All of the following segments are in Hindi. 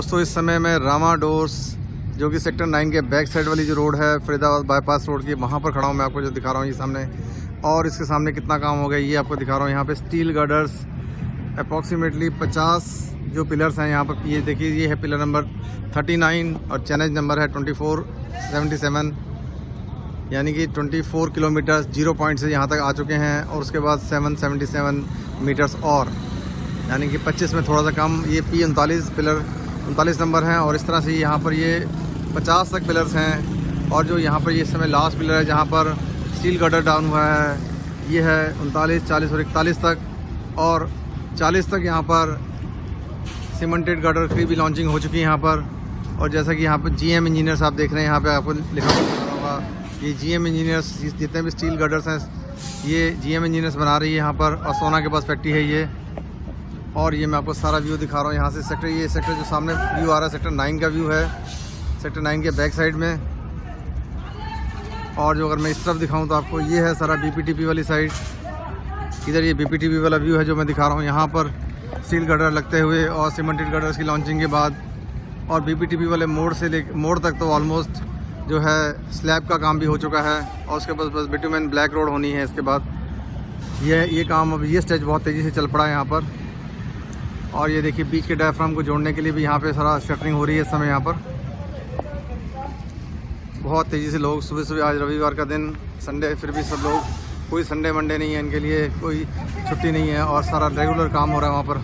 दोस्तों इस समय मैं रामा डोर्स जो कि सेक्टर 9 के बैक साइड वाली जो रोड है फरीदाबाद बाईपास रोड की, वहाँ पर खड़ा हूँ। मैं आपको जो दिखा रहा हूँ ये सामने, और इसके सामने कितना काम हो गया ये आपको दिखा रहा हूँ। यहाँ पे स्टील गर्डर्स अप्रॉक्सीमेटली 50 जो पिलर्स हैं यहाँ पर, ये देखिए ये है पिलर नंबर 39 और चैलेंज नंबर है 2477, यानी कि 24 किलोमीटर 0 पॉइंट से यहाँ तक आ चुके हैं। और उसके बाद 777 मीटर्स और, यानी कि 25 में थोड़ा सा कम। ये P39 पिलर 39 नंबर हैं। और इस तरह से यहाँ पर ये 50 तक पिलर्स हैं। और जो यहाँ पर ये इस समय लास्ट पिलर है जहाँ पर स्टील गर्डर डाउन हुआ है, ये है 39, 40 और 41 तक। और 40 तक यहाँ पर सीमेंटेड गर्डर की भी लॉन्चिंग हो चुकी है यहाँ पर। और जैसा कि यहाँ पर GM इंजीनियर्स आप देख रहे हैं, यहाँ पे आपको लिखा होगा ये GM इंजीनियर्स, जितने भी स्टील गर्डर्स हैं ये GM इंजीनियर्स बना रही है यहाँ पर। और सोना के पास फैक्ट्री है ये। और ये मैं आपको सारा व्यू दिखा रहा हूँ यहाँ से सेक्टर, ये सेक्टर जो सामने व्यू आ रहा है सेक्टर 9 का व्यू है, सेक्टर 9 के बैक साइड में। और जो अगर मैं इस तरफ दिखाऊँ तो आपको ये है सारा BPTP वाली साइड। इधर ये BPTP वाला व्यू है जो मैं दिखा रहा हूँ। यहाँ पर स्टील गर्डर लगते हुए और सीमेंटेड गर्डर्स की लॉन्चिंग के बाद, और BPTP वाले मोड़ तक तो ऑलमोस्ट जो है स्लैब का काम भी हो चुका है। और उसके बाद बस बिटुमेन ब्लैक रोड होनी है इसके बाद। ये काम अब ये स्टेज बहुत तेज़ी से चल पड़ा है यहाँ पर। और ये देखिए बीच के डायफ्राम को जोड़ने के लिए भी यहाँ पे सारा शटरिंग हो रही है इस समय यहाँ पर। बहुत तेज़ी से लोग सुबह सुबह, आज रविवार का दिन, संडे, फिर भी सब लोग, कोई संडे मंडे नहीं है इनके लिए, कोई छुट्टी नहीं है और सारा रेगुलर काम हो रहा है वहाँ पर।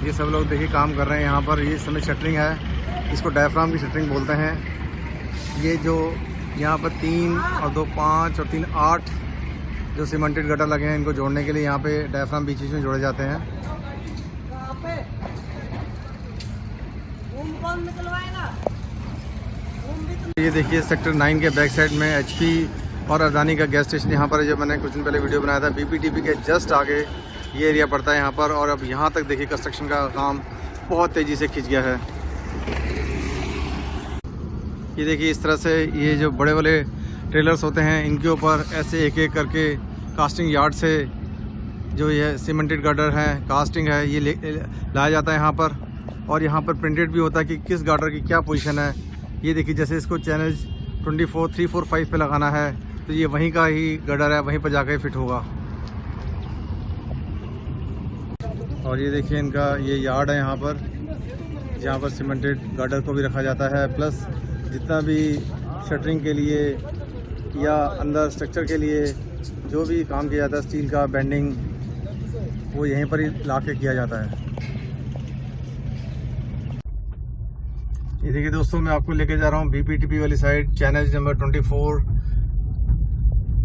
ये सब लोग देखिए काम कर रहे हैं यहाँ पर। ये समय शटरिंग है, इसको डायफ्राम की शटरिंग बोलते हैं। ये जो यहाँ पर 3 और 2 5 और 3 8 जो सीमेंटेड गटर लगे हैं, इनको जोड़ने के लिए यहाँ पे डायफ्राम बीच में जोड़े जाते हैं। ये देखिए सेक्टर 9 के बैक साइड में HP और अदानी का गैस स्टेशन यहाँ पर है, जो मैंने कुछ दिन पहले वीडियो बनाया था। BPTP के जस्ट आगे ये एरिया पड़ता है यहाँ पर। और अब यहाँ तक देखिए कंस्ट्रक्शन का काम बहुत तेज़ी से खिंच गया है। ये देखिए इस तरह से ये जो बड़े वाले ट्रेलर्स होते हैं, इनके ऊपर ऐसे एक एक करके कास्टिंग यार्ड से जो ये सीमेंटेड गर्डर है, कास्टिंग है, ये लाया जाता है यहाँ पर। और यहाँ पर प्रिंटेड भी होता है कि किस गर्डर की क्या पोजीशन है। ये देखिए जैसे इसको चैनल 24, 3, 4, 5 पे लगाना है तो ये वहीं का ही गर्डर है, वहीं पर जाकर फिट होगा। और ये देखिए इनका ये यार्ड है यहाँ पर, जहाँ पर सीमेंटेड गर्डर को भी रखा जाता है, प्लस जितना भी शटरिंग के लिए या अंदर स्ट्रक्चर के लिए जो भी काम किया जाता है स्टील का बेंडिंग, वो यहीं पर ही ला के किया जाता है। ये देखिए दोस्तों, मैं आपको लेके जा रहा हूँ BPTP वाली साइड, चैनल नंबर 24।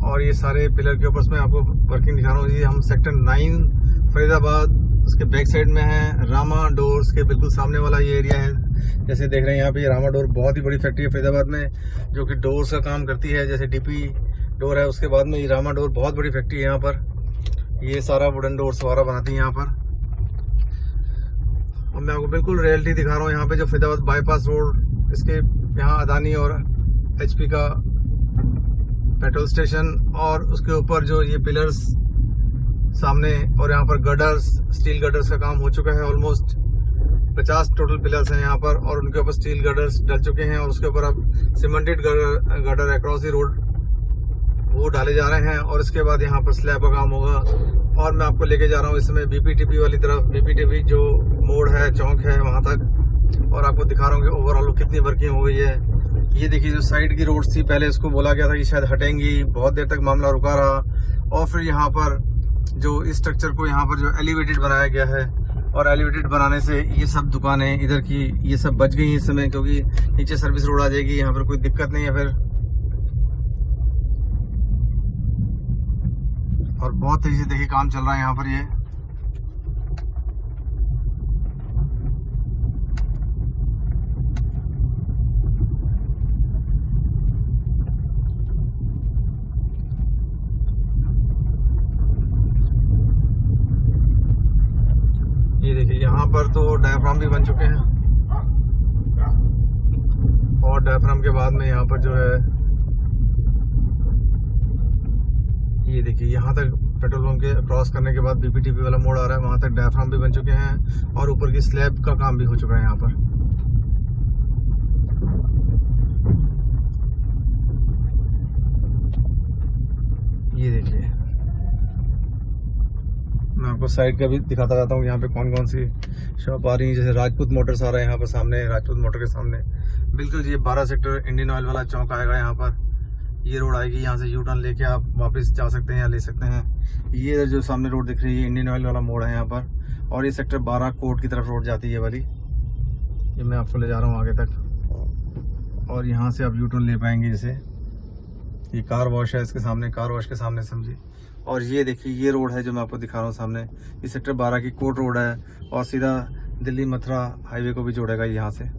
और ये सारे पिलर के ऊपर मैं आपको वर्किंग दिखा रहा हूँ। ये हम सेक्टर 9 फरीदाबाद, उसके बैक साइड में है रामा डोर्स के बिल्कुल सामने वाला ये एरिया है। जैसे देख रहे हैं यहाँ पे रामा डोर बहुत ही बड़ी फैक्ट्री है फरीदाबाद में, जो कि डोर्स का काम करती है। जैसे DP डोर है, उसके बाद में ये रामा डोर बहुत बड़ी फैक्ट्री है यहाँ पर। ये सारा वुडन डोर्स वगैरह बनाती है यहाँ पर। और मैं आपको बिल्कुल रियलिटी दिखा रहा हूँ यहाँ पे, जो फरीदाबाद बाईपास रोड, इसके यहाँ अदानी और HP का पेट्रोल स्टेशन, और उसके ऊपर जो ये पिलर्स सामने, और यहाँ पर गर्डर्स, स्टील गर्डर्स का काम हो चुका है। ऑलमोस्ट 50 टोटल पिलर्स हैं यहाँ पर, और उनके ऊपर स्टील गर्डर्स डल चुके हैं। और उसके ऊपर अब cemented girder across the road वो डाले जा रहे हैं। और इसके बाद यहाँ पर स्लैब का काम होगा। और मैं आपको लेके जा रहा हूँ इस समय BPTP वाली तरफ, BPTP जो मोड़ है, चौक है, वहाँ तक। और आपको दिखा रहा हूँ कि ओवरऑल कितनी वर्किंग हो गई है। ये देखिए जो साइड की रोड्स थी, पहले इसको बोला गया था कि शायद हटेंगी, बहुत देर तक मामला रुका रहा। और फिर यहाँ पर जो इस स्ट्रक्चर को यहाँ पर जो एलिवेटेड बनाया गया है, और एलिवेटेड बनाने से ये सब दुकानें इधर की ये सब बच गई इस समय, क्योंकि नीचे सर्विस रोड आ जाएगी, यहाँ पर कोई दिक्कत नहीं है फिर। और बहुत तेजी से देखिए काम चल रहा है यहाँ पर। ये देखिए यहाँ पर तो डायफ्राम भी बन चुके हैं। और डायफ्राम के बाद में यहाँ पर जो है ये देखिए, यहाँ तक पेट्रोल पंप के क्रॉस करने के बाद बीपीटीपी वाला मोड़ आ रहा है, वहाँ तक डायफ्राम भी बन चुके हैं और ऊपर की स्लैब का काम भी हो चुका है यहाँ पर। ये देखिए, मैं आपको साइड का भी दिखाता जाता हूँ यहाँ पे कौन कौन सी शॉप आ रही है। जैसे राजपूत मोटर्स आ रहा है यहाँ पर सामने, राजपूत मोटर के सामने बिल्कुल ये 12 सेक्टर इंडियन ऑयल वाला चौक आएगा। यहाँ पर ये रोड आएगी, यहाँ से यू टर्न लेके आप वापस जा सकते हैं या ले सकते हैं। ये जो सामने रोड दिख रही है इंडियन ऑयल वाला मोड़ है यहाँ पर, और ये सेक्टर 12 कोर्ट की तरफ रोड जाती है वाली। ये मैं आपको ले जा रहा हूँ आगे तक, और यहाँ से आप यू टर्न ले पाएंगे। जैसे ये कार वॉश है इसके सामने, कार वॉश के सामने समझिए। और ये देखिए, ये रोड है जो मैं आपको दिखा रहा हूँ सामने, ये सेक्टर 12 की कोर्ट रोड है और सीधा दिल्ली मथुरा हाईवे को भी जोड़ेगा यहाँ से।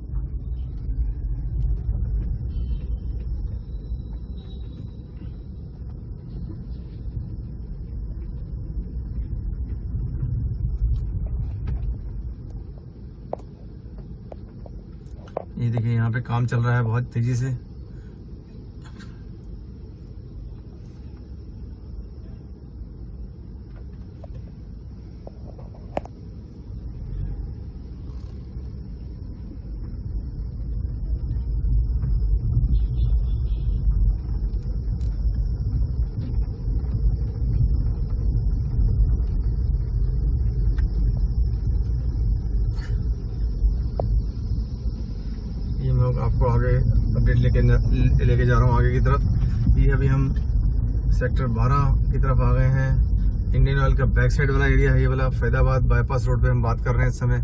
ये देखिए, यहाँ पे काम चल रहा है बहुत तेजी से। आपको आगे अपडेट लेके जा रहा हूँ आगे की तरफ। ये अभी हम सेक्टर 12 की तरफ आ गए हैं। इंडियन ऑयल का बैक साइड वाला एरिया है ये वाला। फैजाबाद बाईपास रोड पे हम बात कर रहे हैं इस समय।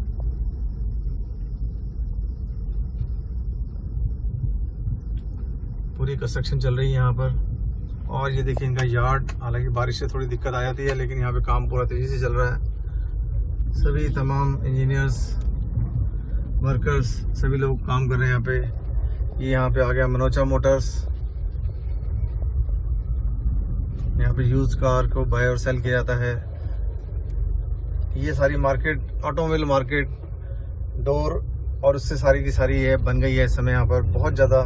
पूरी कंस्ट्रक्शन चल रही है यहाँ पर। और ये देखिए इनका यार्ड, हालांकि बारिश से थोड़ी दिक्कत आ जाती है लेकिन यहाँ पे काम पूरा तेजी से चल रहा है। सभी तमाम इंजीनियर्स, वर्कर्स, सभी लोग काम कर रहे हैं यहाँ पे। ये यहाँ पे आ गया मनोचा मोटर्स। यहाँ पे यूज्ड कार को बाय और सेल किया जाता है। ये सारी मार्केट, ऑटोमोबाइल मार्केट, डोर और उससे सारी की सारी ये बन गई है इस समय। यहाँ पर बहुत ज़्यादा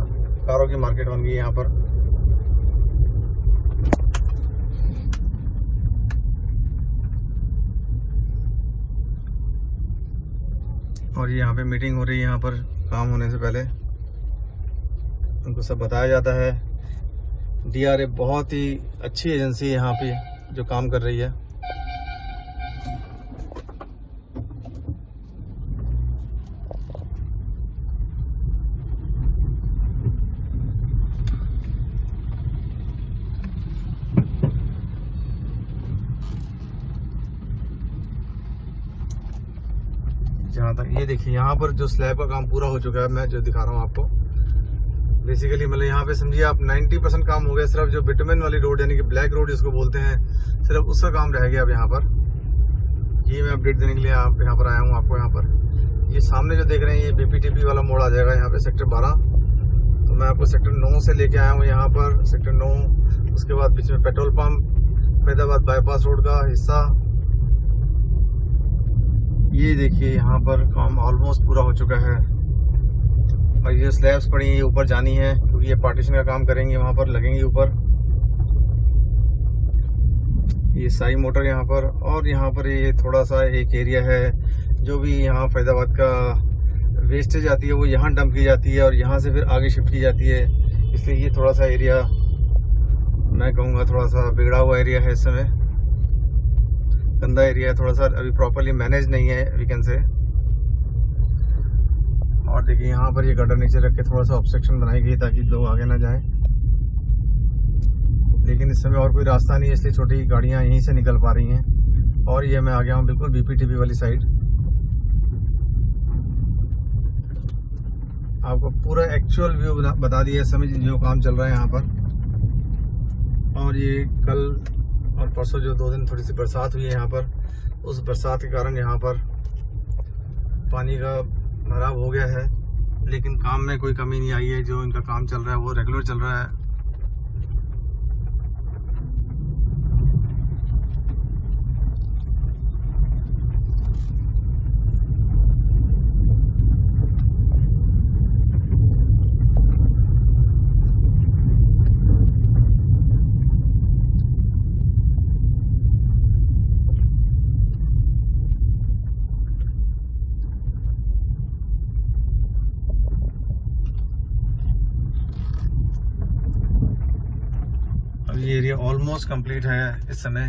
कारों की मार्केट बन गई है यहाँ पर। और यहाँ पे मीटिंग हो रही है यहाँ पर काम होने से पहले। उनको सब बताया जाता है। DRA बहुत ही अच्छी एजेंसी है यहाँ पे जो काम कर रही है। जहाँ तक ये देखिए, यहाँ पर जो स्लैब का काम पूरा हो चुका है, मैं जो दिखा रहा हूँ आपको। बेसिकली मतलब यहाँ पे समझिए आप 90% काम हो गया। सिर्फ जो बिटुमेन वाली रोड यानी कि ब्लैक रोड जिसको बोलते हैं, सिर्फ उसका काम रह गया अब यहाँ पर। ये मैं अपडेट देने के लिए आप यहाँ पर आया हूँ आपको। यहाँ पर ये सामने जो देख रहे हैं ये BPTP वाला मोड़ आ जाएगा यहाँ पे सेक्टर 12। तो मैं आपको सेक्टर 9 से लेके आया हूँ यहाँ पर, सेक्टर 9। उसके बाद बीच में petrol pump, Faizabad bypass road का हिस्सा। ये देखिए यहाँ पर काम ऑलमोस्ट पूरा हो चुका है। और ये स्लैब्स पड़ी हैं, ये ऊपर जानी है क्योंकि ये पार्टीशन का काम करेंगे, वहाँ पर लगेंगे ऊपर। ये साई मोटर यहाँ पर। और यहाँ पर ये थोड़ा सा एक एरिया है जो भी यहाँ फैजाबाद का वेस्टेज आती है वो यहाँ डंप की जाती है और यहाँ से फिर आगे शिफ्ट की जाती है। इसलिए ये थोड़ा सा एरिया मैं कहूँगा थोड़ा सा बिगड़ा हुआ एरिया है इस समय, गंदा एरिया है थोड़ा सा, अभी प्रॉपर्ली मैनेज नहीं है वी कैन से। और देखिए यहाँ पर ये गटर नीचे रख के थोड़ा सा ऑब्स्ट्रक्शन बनाई गई ताकि लोग आगे ना जाएं। लेकिन इस समय और कोई रास्ता नहीं है इसलिए छोटी गाड़ियाँ यहीं से निकल पा रही हैं। और ये मैं आ गया हूँ बिल्कुल BPTP वाली साइड। आपको पूरा एक्चुअल व्यू बता दिया इस समय जो काम चल रहा है यहाँ पर। और ये कल और परसों जो 2 दिन थोड़ी सी बरसात हुई है यहाँ पर, उस बरसात के कारण यहाँ पर पानी का भराव हो गया है। लेकिन काम में कोई कमी नहीं आई है। जो इनका काम चल रहा है वो रेगुलर चल रहा है। एरिया ऑलमोस्ट कंप्लीट है इस समय।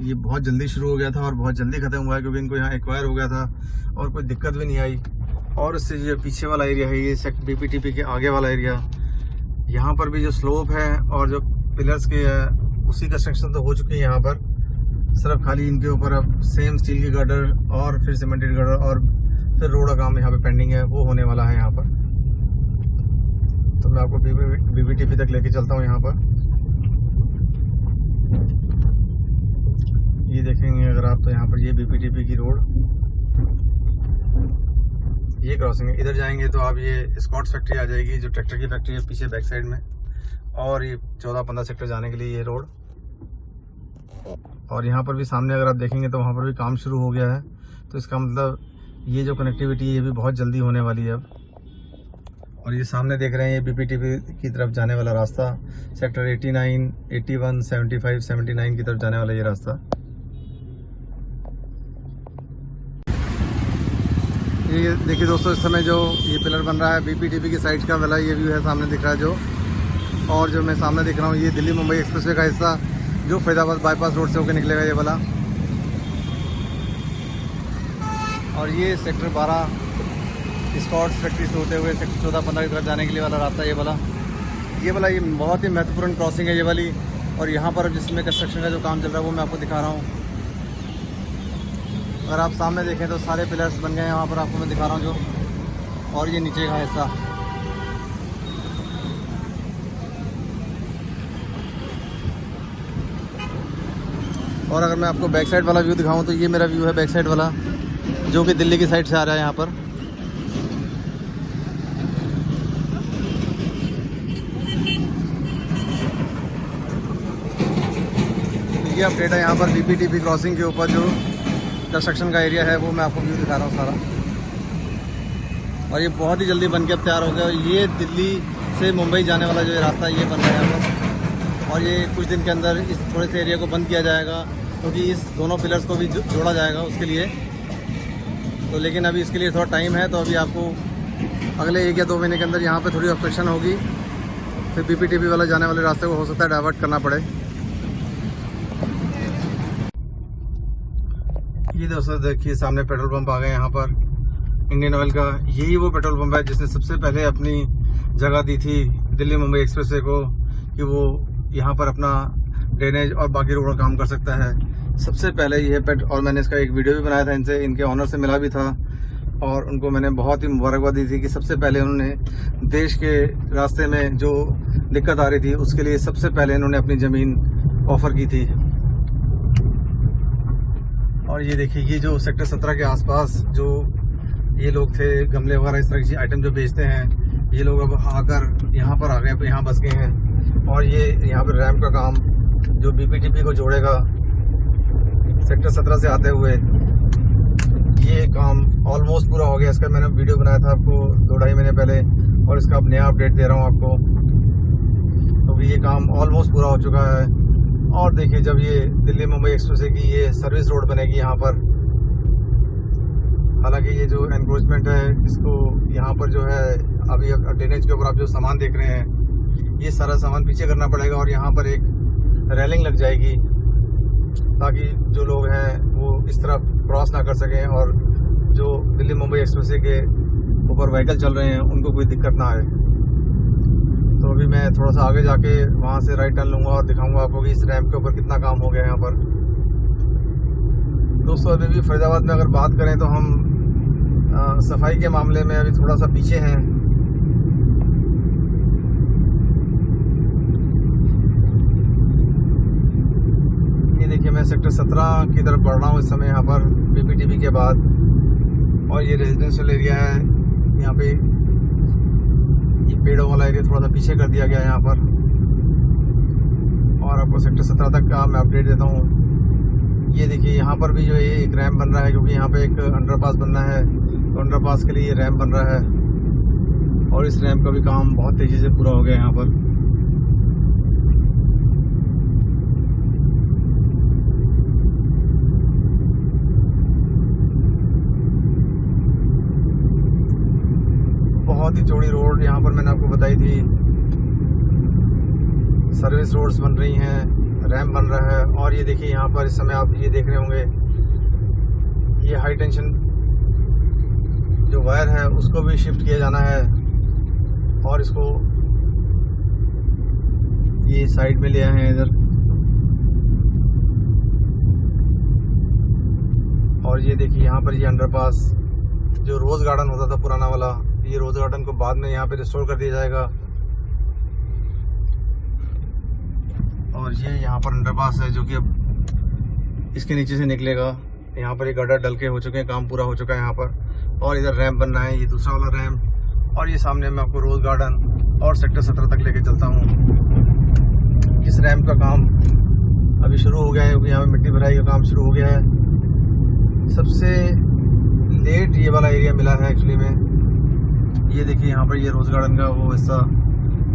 ये बहुत जल्दी शुरू हो गया था और बहुत जल्दी ख़त्म हुआ है, क्योंकि इनको यहाँ एक्वायर हो गया था और कोई दिक्कत भी नहीं आई। और इससे जो पीछे वाला एरिया है, ये BPTP के आगे वाला एरिया, यहाँ पर भी जो स्लोप है और जो पिलर्स के है उसी कंस्ट्रक्शन तो हो चुकी है यहाँ पर। सिर्फ खाली इनके ऊपर अब सेम स्टील के गर्डर और फिर सीमेंटेड गर्डर और फिर रोड का काम यहाँ पे पेंडिंग है, वो होने वाला है यहाँ पर। तो मैं आपको BPTP तक लेके चलता हूँ। यहाँ पर ये देखेंगे अगर आप, तो यहाँ पर ये BPTP की रोड, ये क्रॉसिंग है। इधर जाएंगे तो आप ये स्कॉट्स फैक्ट्री आ जाएगी, जो ट्रैक्टर की फैक्ट्री है पीछे बैक साइड में, और ये 14-15 सेक्टर जाने के लिए ये रोड। और यहाँ पर भी सामने अगर आप देखेंगे तो वहाँ पर भी काम शुरू हो गया है। तो इसका मतलब ये जो कनेक्टिविटी है ये भी बहुत जल्दी होने वाली है अब। और ये सामने देख रहे हैं ये BPTP की तरफ जाने वाला रास्ता, सेक्टर 89, 81, 75, 79 की तरफ जाने वाला ये रास्ता। ये देखिए दोस्तों, इस समय जो ये पिलर बन रहा है BPTP की साइड का वाला, ये व्यू है सामने दिख रहा है जो। और जो मैं सामने दिख रहा हूँ ये दिल्ली मुंबई एक्सप्रेसवे का हिस्सा जो फरीदाबाद बाईपास रोड से होकर निकलेगा ये वाला। और ये सेक्टर 12 स्कॉट्स फैक्ट्री से होते हुए सेक्टर 14-15 की तरफ जाने के लिए वाला रास्ता ये वाला ये बहुत ही महत्वपूर्ण क्रॉसिंग है ये वाली। और यहाँ पर जिसमें कंस्ट्रक्शन का जो काम चल रहा है वो मैं आपको दिखा रहा हूँ। अगर आप सामने देखें तो सारे पिलर्स बन गए हैं, वहाँ पर आपको मैं दिखा रहा हूँ जो। और ये नीचे का हिस्सा, और अगर मैं आपको बैक साइड वाला व्यू दिखाऊं तो ये मेरा व्यू है बैक साइड वाला, जो कि दिल्ली की साइड से आ रहा है यहाँ पर। ये अपडेट है यहाँ पर BPTP क्रॉसिंग के ऊपर जो कंस्ट्रक्शन का एरिया है, वो मैं आपको व्यू दिखा रहा हूँ सारा। और ये बहुत ही जल्दी बन के अब तैयार हो गया। ये दिल्ली से मुंबई जाने वाला जो रास्ता ये बन रहा है यहाँ पर। और ये कुछ दिन के अंदर इस थोड़े से एरिया को बंद किया जाएगा, क्योंकि इस दोनों पिलर्स को भी जोड़ा जाएगा उसके लिए। तो लेकिन अभी इसके लिए थोड़ा टाइम है, तो अभी आपको अगले 1 या 2 महीने के अंदर यहाँ पे थोड़ी ऑब्स्ट्रक्शन होगी, फिर BPTP वाला जाने वाले रास्ते को हो सकता है डाइवर्ट करना पड़े। ये दोस्तों देखिए सामने पेट्रोल पंप आ गए यहाँ पर इंडियन ऑयल का। यही वो पेट्रोल पंप है जिसने सबसे पहले अपनी जगह दी थी दिल्ली मुंबई एक्सप्रेसवे को, कि वो यहाँ पर अपना ड्रेनेज और बाकी रोड का काम कर सकता है। सबसे पहले ये और मैंने इसका एक वीडियो भी बनाया था, इनसे, इनके ऑनर से मिला भी था और उनको मैंने बहुत ही मुबारकबाद दी थी कि सबसे पहले उन्होंने देश के रास्ते में जो दिक्कत आ रही थी उसके लिए सबसे पहले इन्होंने अपनी ज़मीन ऑफ़र की थी। और ये देखिए, ये जो सेक्टर 17 के आसपास जो ये लोग थे, गमले वगैरह इस तरह की आइटम जो बेचते हैं, ये लोग अब आकर यहाँ पर आ गए, यहाँ बस गए हैं। और ये यहाँ पर रैम्प का काम जो BPTP को जोड़ेगा सेक्टर 17 से आते हुए, ये काम ऑलमोस्ट पूरा हो गया। इसका मैंने वीडियो बनाया था आपको 2-2.5 महीने पहले, और इसका अब नया अपडेट दे रहा हूँ आपको। तो ये काम ऑलमोस्ट पूरा हो चुका है। और देखिए, जब ये दिल्ली मुंबई एक्सप्रेसवे की ये सर्विस रोड बनेगी यहाँ पर, हालांकि ये जो एनक्रोचमेंट है इसको यहाँ पर जो है अभी ड्रेनेज के ऊपर आप जो सामान देख रहे हैं, ये सारा सामान पीछे करना पड़ेगा और यहाँ पर एक रेलिंग लग जाएगी ताकि जो लोग हैं वो इस तरफ क्रॉस ना कर सकें और जो दिल्ली मुंबई एक्सप्रेसवे के ऊपर व्हीकल चल रहे हैं उनको कोई दिक्कत ना आए। तो अभी मैं थोड़ा सा आगे जाके वहाँ से राइट टर्न लूँगा और दिखाऊंगा आपको कि इस रैम्प के ऊपर कितना काम हो गया यहाँ पर। दोस्तों, अभी भी फरीदाबाद में अगर बात करें तो हम सफाई के मामले में अभी थोड़ा सा पीछे हैं। ये देखिए, मैं सेक्टर 17 की तरफ बढ़ रहा हूँ इस समय यहाँ पर BPTP के बाद। और ये रेजिडेंशियल एरिया है, यहाँ पे ये पेड़ों वाला एरिया थोड़ा सा पीछे कर दिया गया है यहाँ पर। और आपको सेक्टर 17 तक का मैं अपडेट देता हूँ। ये देखिए, यहाँ पर भी जो है एक रैम्प बन रहा है, क्योंकि यहाँ पे एक अंडरपास बनना है, तो अंडरपास के लिए ये रैम्प बन रहा है। और इस रैम्प का भी काम बहुत तेज़ी से पूरा हो गया यहाँ पर। बहुत ही चौड़ी रोड यहाँ पर मैंने आपको बताई थी। सर्विस रोड्स बन रही हैं, रैम्प बन रहा है। और ये देखिए यहाँ पर इस समय आप ये देख रहे होंगे, ये हाई टेंशन जो वायर है उसको भी शिफ्ट किया जाना है और इसको ये साइड में ले आए हैं इधर। और ये देखिए यहाँ पर ये अंडरपास जो रोज़ गार्डन होता था पुराना वाला, ये रोज़ गार्डन को बाद में यहाँ पे रिस्टोर कर दिया जाएगा। और ये यहाँ पर अंडरपास है जो कि अब इसके नीचे से निकलेगा। यहाँ पर ये गड्ढा डल के हो चुके हैं, काम पूरा हो चुका है यहाँ पर। और इधर रैम्प बन रहा है, ये दूसरा वाला रैम्प। और ये सामने मैं आपको रोज़ गार्डन और सेक्टर 17 तक लेके चलता हूँ। इस रैम्प का काम अभी शुरू हो गया है क्योंकि यहाँ पे मिट्टी भराई का काम शुरू हो गया है। सबसे लेट ये वाला एरिया मिला है एक्चुअली में। ये देखिए यहाँ पर ये रोज़ गार्डन का वो हिस्सा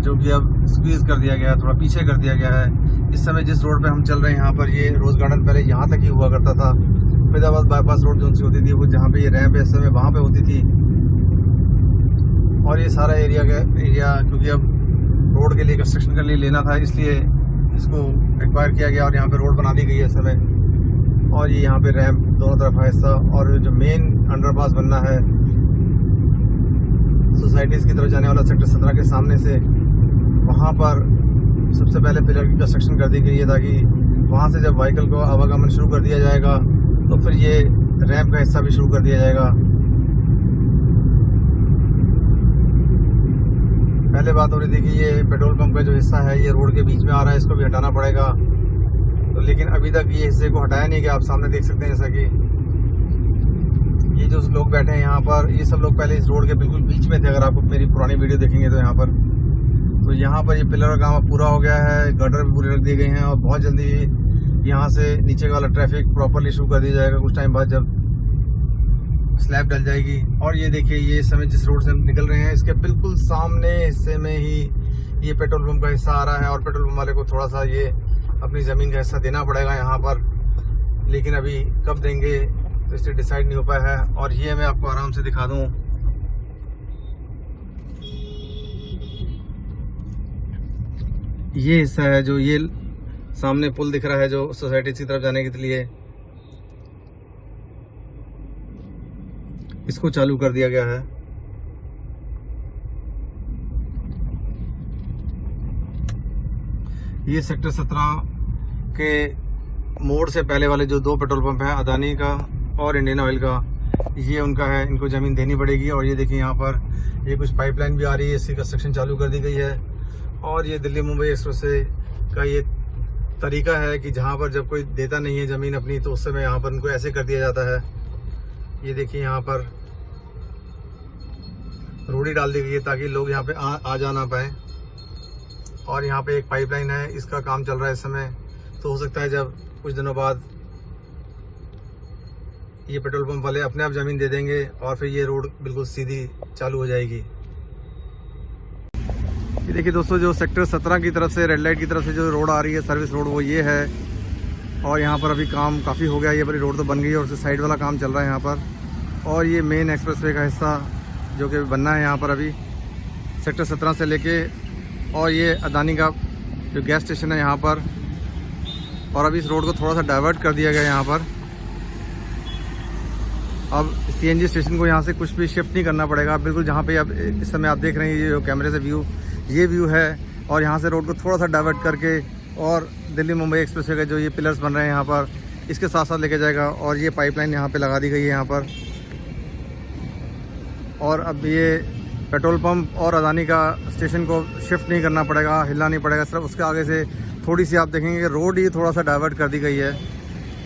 जो कि अब स्क्वीज़ कर दिया गया है, थोड़ा पीछे कर दिया गया है। इस समय जिस रोड पे हम चल रहे हैं यहाँ पर ये रोज़ गार्डन पहले यहाँ तक ही हुआ करता था। फरीदाबाद बाईपास रोड जो सी होती थी वो जहाँ पे ये रैम्प है इस समय वहाँ पे होती थी। और ये सारा एरिया क्योंकि अब रोड के लिए कंस्ट्रक्शन के लिए लेना था इसलिए इसको एक्वायर किया गया और यहाँ पे रोड बना दी गई है इस समय। और ये यहाँ पे रैम्प दोनों तरफ है हिस्सा। और जो मेन अंडरपास बनना है सोसाइटीज़ की तरफ जाने वाला सेक्टर 17 के सामने से, वहाँ पर सबसे पहले पिलर की कंस्ट्रक्शन कर दी गई है ताकि वहाँ से जब व्हीकल को आवागमन शुरू कर दिया जाएगा तो फिर ये रैम्प का हिस्सा भी शुरू कर दिया जाएगा। पहले बात हो रही थी कि ये पेट्रोल पंप का जो हिस्सा है ये रोड के बीच में आ रहा है, इसको भी हटाना पड़ेगा। तो लेकिन अभी तक ये हिस्से को हटाया नहीं गया। आप सामने देख सकते हैं जैसा कि ये जो लोग बैठे हैं यहाँ पर, ये सब लोग पहले इस रोड के बिल्कुल बीच में थे। अगर आप मेरी पुरानी वीडियो देखेंगे तो यहाँ पर ये पिलर का काम अब पूरा हो गया है, गटर भी पूरे रख दिए गए हैं और बहुत जल्दी यहाँ से नीचे वाला ट्रैफिक प्रॉपरली शुरू कर दिया जाएगा कुछ टाइम बाद जब स्लैब डल जाएगी। और ये देखिए ये समय जिस रोड से निकल रहे हैं इसके बिल्कुल सामने हिस्से में ही ये पेट्रोल पंप का हिस्सा आ रहा है। और पेट्रोल पंप वाले को थोड़ा सा ये अपनी ज़मीन का हिस्सा देना पड़ेगा यहाँ पर, लेकिन अभी कब देंगे तो इससे डिसाइड नहीं हो पाया है। और ये मैं आपको आराम से दिखा दूँ, ये हिस्सा है जो ये सामने पुल दिख रहा है जो सोसाइटी की तरफ जाने के लिए, इसको चालू कर दिया गया है। ये सेक्टर 17 के मोड़ से पहले वाले जो दो पेट्रोल पंप हैं, अदानी का और इंडियन ऑयल का, ये उनका है, इनको ज़मीन देनी पड़ेगी। और ये देखिए यहाँ पर ये कुछ पाइपलाइन भी आ रही है, इसकी कंस्ट्रक्शन चालू कर दी गई है। और ये दिल्ली मुंबई एक्सप्रेस का ये तरीका है कि जहाँ पर जब कोई देता नहीं है ज़मीन अपनी तो उस समय यहाँ पर उनको ऐसे कर दिया जाता है। ये देखिए यहाँ पर रोड़ी डाल दी गई है ताकि लोग यहाँ पे आ जा ना पाए। और यहाँ पे एक पाइपलाइन है, इसका काम चल रहा है इस समय। तो हो सकता है जब कुछ दिनों बाद ये पेट्रोल पंप वाले अपने आप ज़मीन दे देंगे और फिर ये रोड बिल्कुल सीधी चालू हो जाएगी। ये देखिए दोस्तों, जो सेक्टर 17 की तरफ से रेड लाइट की तरफ से जो रोड आ रही है सर्विस रोड, वो ये है। और यहाँ पर अभी काम काफ़ी हो गया, ये बड़ी रोड तो बन गई है और उससे साइड वाला काम चल रहा है यहाँ पर। और ये मेन एक्सप्रेसवे का हिस्सा जो कि बनना है यहाँ पर अभी सेक्टर 17 से लेके, और ये अदानी का जो गैस स्टेशन है यहाँ पर। और अभी इस रोड को थोड़ा सा डाइवर्ट कर दिया गया यहाँ पर। अब CNG स्टेशन को यहाँ से कुछ भी शिफ्ट नहीं करना पड़ेगा। बिल्कुल जहाँ पे अब इस समय आप देख रहे हैं ये जो कैमरे से ये व्यू है। और यहाँ से रोड को थोड़ा सा डाइवर्ट करके और दिल्ली मुंबई एक्सप्रेसवे के जो ये पिलर्स बन रहे हैं यहाँ पर, इसके साथ साथ लेके जाएगा। और ये पाइपलाइन यहाँ पे लगा दी गई है यहाँ पर। और अब ये पेट्रोल पंप और अदानी का स्टेशन को शिफ्ट नहीं करना पड़ेगा, हिलना नहीं पड़ेगा। सिर्फ उसके आगे से थोड़ी सी आप देखेंगे कि रोड ही थोड़ा सा डाइवर्ट कर दी गई है,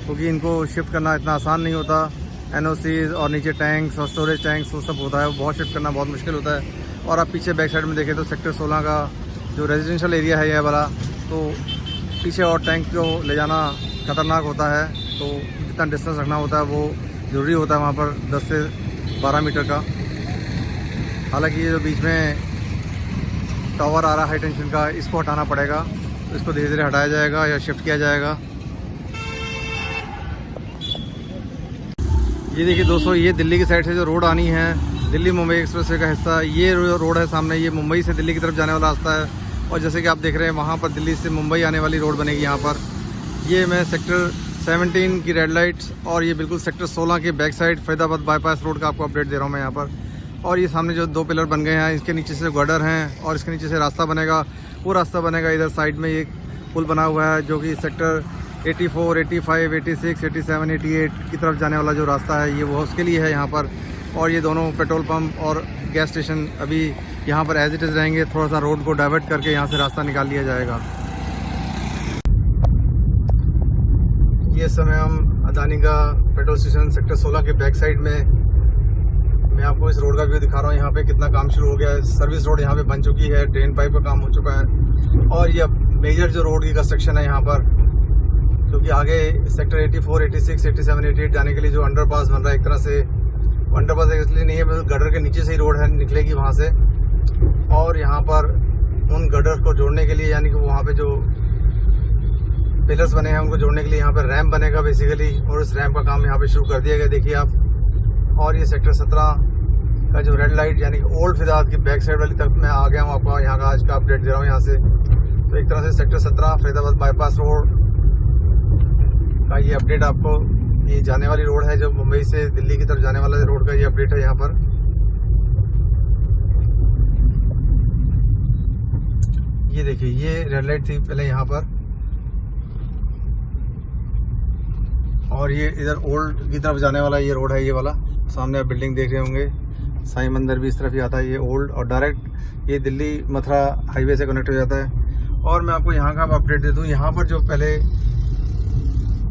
क्योंकि इनको शिफ्ट करना इतना आसान नहीं होता। NOCs और नीचे टैंक्स और स्टोरेज टैंक्स वो सब होता है, वो बहुत शिफ्ट करना बहुत मुश्किल होता है। और आप पीछे बैक साइड में देखें तो सेक्टर 16 का जो रेजिडेंशियल एरिया है ये वाला, तो पीछे और टैंक को ले जाना ख़तरनाक होता है। तो जितना डिस्टेंस रखना होता है वो ज़रूरी होता है वहाँ पर 10 से 12 मीटर का। हालांकि ये जो बीच में टावर आ रहा है हाई टेंशन का, इसको हटाना पड़ेगा। तो इसको धीरे धीरे हटाया जाएगा या शिफ्ट किया जाएगा। ये देखिए दोस्तों, ये दिल्ली की साइड से जो रोड आनी है, दिल्ली मुंबई एक्सप्रेसवे का हिस्सा, ये रोड है सामने। ये मुंबई से दिल्ली की तरफ जाने वाला रास्ता है। और जैसे कि आप देख रहे हैं वहाँ पर दिल्ली से मुंबई आने वाली रोड बनेगी यहाँ पर। ये मैं सेक्टर 17 की रेड लाइट्स और ये बिल्कुल सेक्टर 16 के back side Faridabad bypass road का आपको अपडेट दे रहा हूँ मैं यहाँ पर। और ये सामने जो 2 पिलर बन गए हैं, इसके नीचे से गर्डर हैं और इसके नीचे से रास्ता बनेगा। वो रास्ता बनेगा इधर साइड में, ये पुल बना हुआ है जो कि सेक्टर 84, 85, 86, 87, 88 की तरफ जाने वाला जो रास्ता है ये वो उसके लिए है यहाँ पर। और ये दोनों पेट्रोल पंप और गैस स्टेशन अभी यहाँ पर एज इट इज़ रहेंगे। थोड़ा सा रोड को डाइवर्ट करके यहाँ से रास्ता निकाल लिया जाएगा। ये समय हम अदानी का पेट्रोल स्टेशन सेक्टर 16 के बैक साइड में, मैं आपको इस रोड का व्यू दिखा रहा हूँ। यहाँ पे कितना काम शुरू हो गया है। सर्विस रोड यहाँ पे बन चुकी है, ड्रेन पाइप का काम हो चुका है। और ये मेजर जो रोड की कंस्ट्रक्शन है यहाँ पर, क्योंकि आगे सेक्टर 84, 86, 87, 88 जाने के लिए जो अंडरपास बन रहा है, एक तरह से अंडरपास इसलिए नहीं है, बस गटर के नीचे से ही रोड है, निकलेगी वहाँ से। और यहाँ पर उन गटर को जोड़ने के लिए, यानी कि वहाँ पे जो पिलर्स बने हैं उनको जोड़ने के लिए यहाँ पर रैम्प बनेगा बेसिकली। और इस रैम्प का काम यहाँ पे शुरू कर दिया गया, देखिए आप। और ये सेक्टर 17 का जो रेड लाइट यानी कि ओल्ड फरीदाबाद की बैक साइड वाली तरफ मैं आ गया हूँ। आपको यहाँ का आज का अपडेट दे रहा हूँ यहाँ से। तो एक तरह से सेक्टर 17 फरीदाबाद बाईपास रोड का ये अपडेट आपको, ये जाने वाली रोड है जो मुंबई से दिल्ली की तरफ जाने वाला रोड का ये अपडेट है यहाँ पर। ये देखिए, ये रेड लाइट थी पहले यहाँ पर, और ये इधर ओल्ड की तरफ जाने वाला ये रोड है, ये वाला सामने आप बिल्डिंग देख रहे होंगे। साईं मंदिर भी इस तरफ ही आता है, ये ओल्ड, और डायरेक्ट ये दिल्ली मथुरा हाईवे से कनेक्ट हो जाता है। और मैं आपको यहाँ का अपडेट दे दूँ, यहाँ पर जो पहले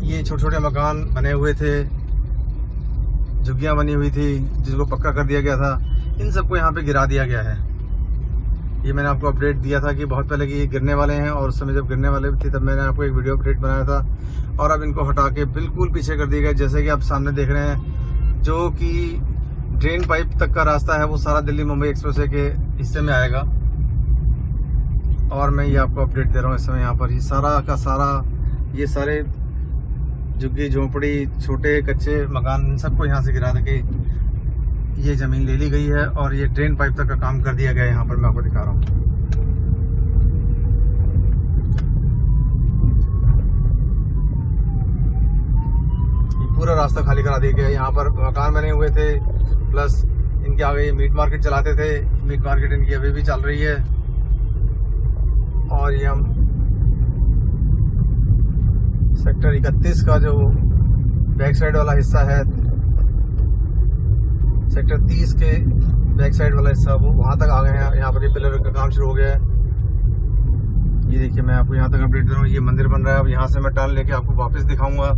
ये छोटे छोटे मकान बने हुए थे, झुग्गियाँ बनी हुई थी जिसको पक्का कर दिया गया था, इन सबको यहाँ पे गिरा दिया गया है। ये मैंने आपको अपडेट दिया था कि बहुत पहले कि ये गिरने वाले हैं, और उस समय जब गिरने वाले थे तब मैंने आपको एक वीडियो अपडेट बनाया था। और अब इनको हटा के बिल्कुल पीछे कर दिया गया। जैसे कि आप सामने देख रहे हैं, जो कि ड्रेन पाइप तक का रास्ता है वो सारा दिल्ली मुंबई एक्सप्रेसवे के हिस्से में आएगा। और मैं ये आपको अपडेट दे रहा हूँ इस समय। यहाँ पर ये सारा का सारा, ये सारे झुग्गी झोंपड़ी, छोटे कच्चे मकान, इन सबको यहाँ से गिरा के ये ज़मीन ले ली गई है। और ये ड्रेन पाइप तक का काम कर दिया गया है। यहाँ पर मैं आपको दिखा रहा हूँ। पूरा रास्ता खाली करा दिया गया है। यहाँ पर मकान बने हुए थे, प्लस इनके आगे ये मीट मार्केट चलाते थे। मीट मार्केट इनकी अभी भी चल रही है। और ये हम सेक्टर 31 का जो बैक साइड वाला हिस्सा है, सेक्टर 30 के बैक साइड वाला हिस्सा, वो वहाँ तक आ गए हैं। यहाँ पर ये पिलर का काम शुरू हो गया है। ये देखिए, मैं आपको यहाँ तक अपडेट दे रहा हूँ। ये मंदिर बन रहा है। अब यहाँ से मैं टर्न लेके आपको वापस दिखाऊंगा।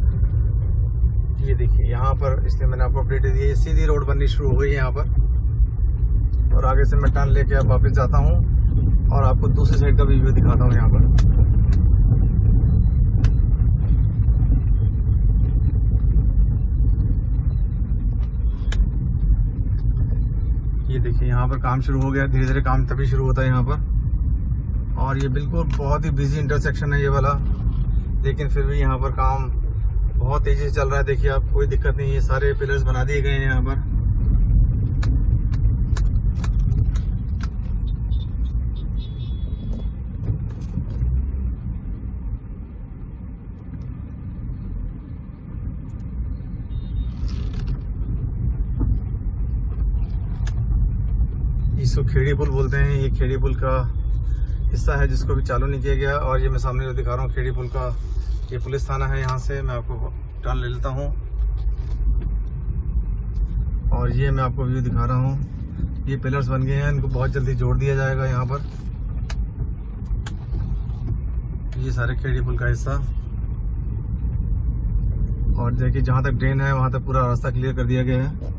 ये देखिए यहाँ पर, इसलिए मैंने आपको अपडेट दी है। सीधी रोड बननी शुरू हो गई है यहाँ पर। और आगे से मैं टर्न लेके अब वापस जाता हूँ और आपको दूसरी साइड का भी व्यू दिखाता हूँ यहाँ पर। ये देखिए, यहाँ पर काम शुरू हो गया। धीरे धीरे काम तभी शुरू होता है यहाँ पर। और ये बिल्कुल बहुत ही बिजी इंटरसेक्शन है ये वाला, लेकिन फिर भी यहाँ पर काम बहुत तेजी से चल रहा है। देखिए आप, कोई दिक्कत नहीं है। ये सारे पिलर्स बना दिए गए हैं यहाँ पर। इसको खेड़ी पुल बोलते हैं। ये खेड़ी पुल का हिस्सा है जिसको भी चालू नहीं किया गया। और ये मैं सामने जो दिखा रहा हूँ खेड़ी पुल का, ये पुलिस थाना है। यहाँ से मैं आपको टर्न ले लेता हूँ और ये मैं आपको व्यू दिखा रहा हूँ। ये पिलर्स बन गए हैं, इनको बहुत जल्दी जोड़ दिया जाएगा यहाँ पर। ये सारे खेड़ी पुल का हिस्सा। और देखिए, जहाँ तक ड्रेन है वहाँ तक पूरा रास्ता क्लियर कर दिया गया है।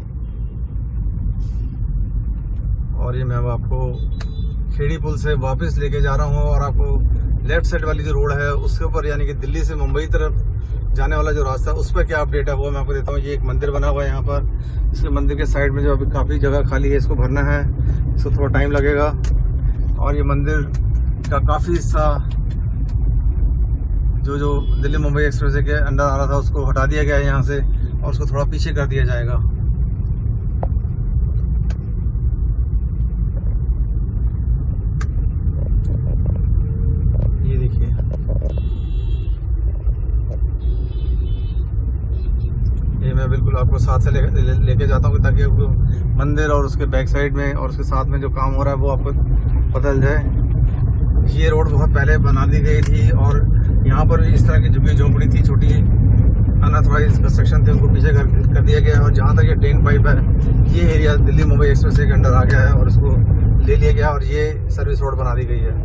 और ये मैं अब आपको खेड़ी पुल से वापस लेके जा रहा हूँ। और आपको लेफ्ट साइड वाली जो रोड है उसके ऊपर, यानी कि दिल्ली से मुंबई तरफ जाने वाला जो रास्ता है उस पर क्या अपडेट है वो मैं आपको देता हूँ। ये एक मंदिर बना हुआ है यहाँ पर। इसके मंदिर के साइड में जो अभी काफ़ी जगह खाली है, इसको भरना है, इसको थोड़ा टाइम लगेगा। और ये मंदिर का काफ़ी हिस्सा जो दिल्ली मुंबई एक्सप्रेस के अंदर आ रहा था उसको हटा दिया गया है यहाँ से, और उसको थोड़ा पीछे कर दिया जाएगा। मैं बिल्कुल आपको साथ से लेके जाता हूँ ताकि आपको मंदिर और उसके बैक साइड में और उसके साथ में जो काम हो रहा है वो आपको पता चल जाए। ये रोड बहुत पहले बना दी गई थी और यहाँ पर भी इस तरह की झुग्गी झोंपड़ी थी, छोटी अनऑथराइज कंस्ट्रक्शन थे, उनको पीछे कर दिया गया है। और जहाँ तक ये ड्रेन पाइप है, ये एरिया दिल्ली मुंबई एक्सप्रेस के अंडर आ गया है और इसको ले लिया गया और ये सर्विस रोड बना दी गई है।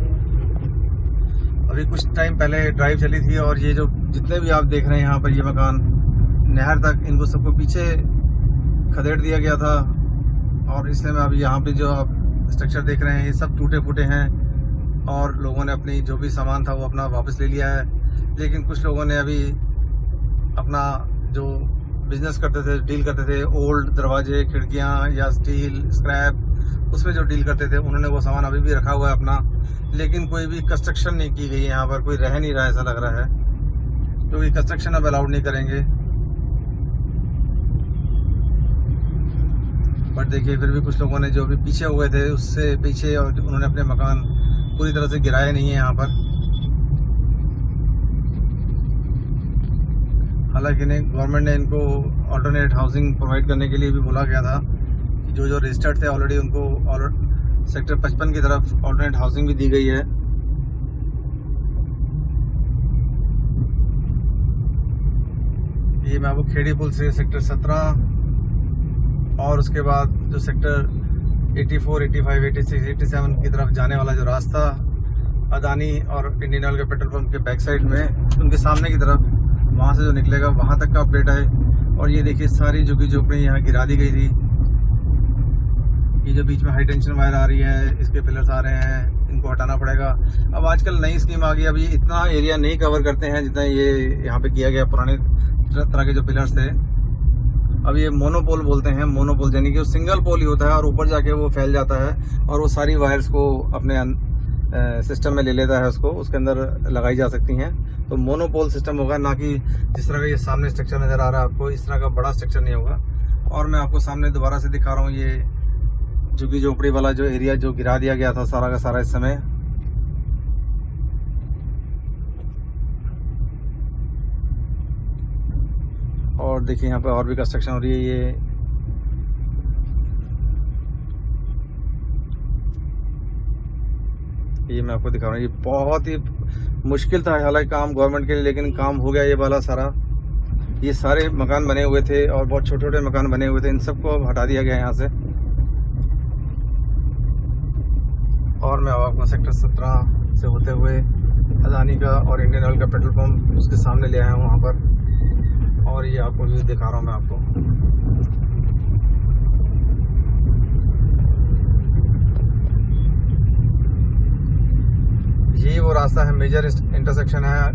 अभी कुछ टाइम पहले ड्राइव चली थी और ये जो जितने भी आप देख रहे हैं यहाँ पर ये मकान नहर तक, इनको सबको पीछे खदेड़ दिया गया था और इसलिए में अभी यहाँ पे जो आप स्ट्रक्चर देख रहे हैं ये सब टूटे फूटे हैं और लोगों ने अपनी जो भी सामान था वो अपना वापस ले लिया है। लेकिन कुछ लोगों ने अभी अपना जो बिजनेस करते थे, डील करते थे, ओल्ड दरवाजे, खिड़कियाँ या स्टील स्क्रैप, उसमें जो डील करते थे उन्होंने वो सामान अभी भी रखा हुआ है अपना। लेकिन कोई भी कंस्ट्रक्शन नहीं की गई है यहाँ पर, कोई रह नहीं रहा ऐसा लग रहा है, क्योंकि कंस्ट्रक्शन अब अलाउड नहीं करेंगे। बट देखिए फिर भी कुछ लोगों ने जो भी पीछे हुए थे उससे पीछे और उन्होंने अपने मकान पूरी तरह से गिराए नहीं है यहाँ पर। हालांकि गवर्नमेंट ने इनको ऑल्टरनेट हाउसिंग प्रोवाइड करने के लिए भी बोला गया था कि जो रजिस्टर्ड थे ऑलरेडी उनको सेक्टर 55 की तरफ ऑल्टरनेट हाउसिंग भी दी गई है। ये मैं आपको खेड़ी पुल से सेक्टर 17 और उसके बाद जो सेक्टर 84, 85, 86, 87 की तरफ जाने वाला जो रास्ता अदानी और इंडियन ऑयल के पेट्रोल पंप के बैक साइड में उनके सामने की तरफ, वहाँ से जो निकलेगा वहाँ तक का अपडेट है। और ये देखिए सारी झुग्गी झोपड़ी यहाँ गिरा दी गई थी। ये जो बीच में हाई टेंशन वायर आ रही है, इसके पिलर्स आ रहे हैं, इनको हटाना पड़ेगा। अब आजकल नई स्कीम आ गई, अभी इतना एरिया नहीं कवर करते हैं जितना ये यहाँ पे किया गया। पुराने तरह के जो पिलर्स थे अब ये मोनोपोल बोलते हैं। मोनोपोल यानी कि वो सिंगल पोल ही होता है और ऊपर जाके वो फैल जाता है और वो सारी वायर्स को अपने सिस्टम में ले लेता है, उसको उसके अंदर लगाई जा सकती हैं। तो मोनोपोल सिस्टम होगा, ना कि जिस तरह का ये सामने स्ट्रक्चर नज़र आ रहा है आपको, इस तरह का बड़ा स्ट्रक्चर नहीं होगा। और मैं आपको सामने दोबारा से दिखा रहा हूँ ये झुग्गी झोपड़ी वाला जो एरिया जो गिरा दिया गया था सारा का सारा इस समय। और देखिए यहाँ पे और भी कंस्ट्रक्शन हो रही है। ये मैं आपको दिखा रहा हूँ, ये बहुत ही मुश्किल था हालांकि काम गवर्नमेंट के लिए, लेकिन काम हो गया ये वाला सारा। ये सारे मकान बने हुए थे और बहुत छोटे छोटे मकान बने हुए थे, इन सबको अब हटा दिया गया यहाँ से। और मैं आपको सेक्टर 17 से होते हुए अदानी का और इंडियन ऑयल का पेट्रोल पंप उसके सामने ले आया हूँ वहाँ पर, और ये आपको भी दिखा रहा हूँ मैं आपको। ये वो रास्ता है, मेजर इंटरसेक्शन है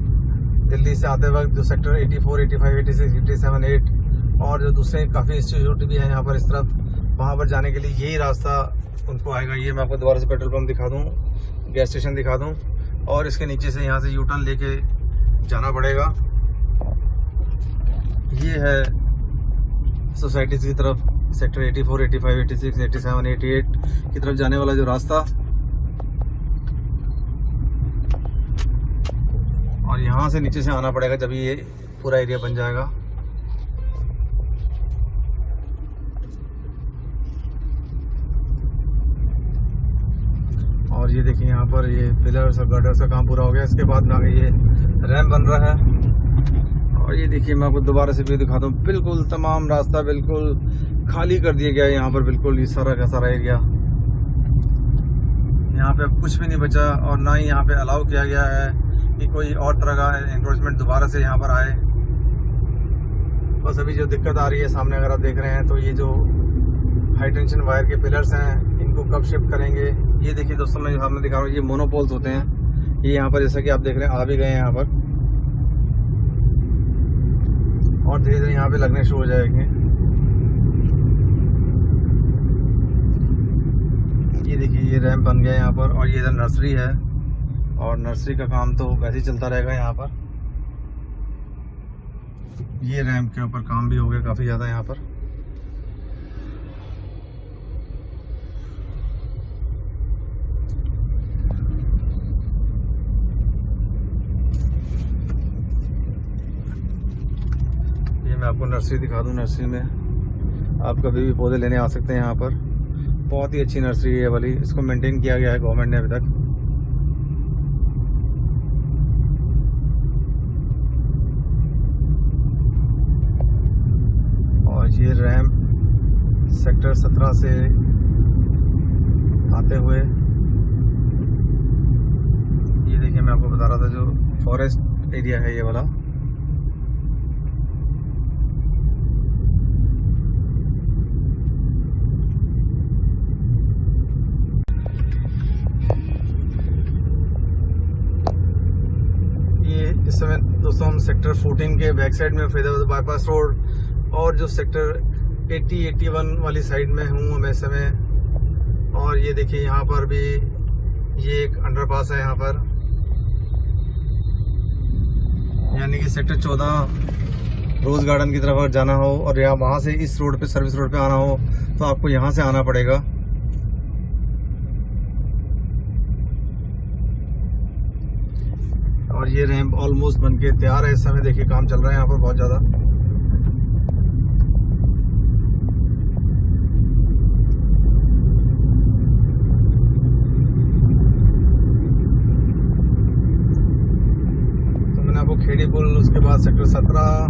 दिल्ली से आते वक्त, जो सेक्टर 84, 85, 86, 87, 8 और जो दूसरे काफ़ी इंस्टीट्यूट भी हैं यहाँ पर इस तरफ, वहाँ पर जाने के लिए यही रास्ता उनको आएगा। ये मैं आपको दोबारा से पेट्रोल पंप दिखा दूँ, गैस स्टेशन दिखा दूँ, और इसके नीचे से यहाँ से यू टर्न लेके जाना पड़ेगा। ये है सोसाइटीज़ की तरफ सेक्टर 84, 85, 86, 87, 88 की तरफ जाने वाला जो रास्ता, और यहाँ से नीचे से आना पड़ेगा जब ये पूरा एरिया बन जाएगा। और ये देखिए यहाँ पर ये पिलर्स और गर्डर्स का काम पूरा हो गया। इसके बाद में आगे ये रैम्प बन रहा है। और ये देखिए मैं आपको दोबारा से भी दिखाता हूँ, बिल्कुल तमाम रास्ता बिल्कुल खाली कर दिया गया है यहाँ पर, बिल्कुल ये सारा का सारा एरिया। यहाँ पे अब कुछ भी नहीं बचा और ना ही यहाँ पे अलाउ किया गया है कि कोई और तरह का एनक्रोचमेंट दोबारा से यहाँ पर आए। बस अभी जो दिक्कत आ रही है सामने अगर आप देख रहे हैं, तो ये जो हाई टेंशन वायर के पिलर्स हैं इनको कब शिफ्ट करेंगे। ये देखिए दोस्तों मैं सामने दिखा रहा हूँ, ये मोनोपोल्स होते हैं। ये यहाँ पर जैसा कि आप देख रहे हैं आ भी गए हैं यहाँ पर, और धीरे धीरे यहाँ पे लगने शुरू हो जाएंगे। ये देखिए ये रैंप बन गया यहाँ पर, और ये इधर नर्सरी है और नर्सरी का काम तो वैसे ही चलता रहेगा यहाँ पर। ये रैंप के ऊपर काम भी हो गया काफ़ी ज़्यादा यहाँ पर। मैं आपको नर्सरी दिखा दूँ। नर्सरी में आप कभी भी पौधे लेने आ सकते हैं। यहाँ पर बहुत ही अच्छी नर्सरी है वाली, इसको मेंटेन किया गया है गवर्नमेंट ने अभी तक। और ये रैम सेक्टर 17 से आते हुए, ये देखिए मैं आपको बता रहा था जो फॉरेस्ट एरिया है ये वाला। ये इस समय दोस्तों हम सेक्टर 14 के बैक साइड में फरीदाबाद बाईपास रोड और जो सेक्टर 80-81 वाली साइड में हूँ मैं इस समय। और ये देखिए यहाँ पर भी ये एक अंडरपास है यहाँ पर, यानी कि सेक्टर 14 रोज गार्डन की तरफ अगर जाना हो और यहाँ वहाँ से इस रोड पे सर्विस रोड पे आना हो तो आपको यहाँ से आना पड़ेगा। और ये रैंप ऑलमोस्ट बनके तैयार है इस समय। देखिए काम चल रहा है यहाँ पर बहुत ज़्यादा। खेड़ी पुल, उसके बाद सेक्टर 17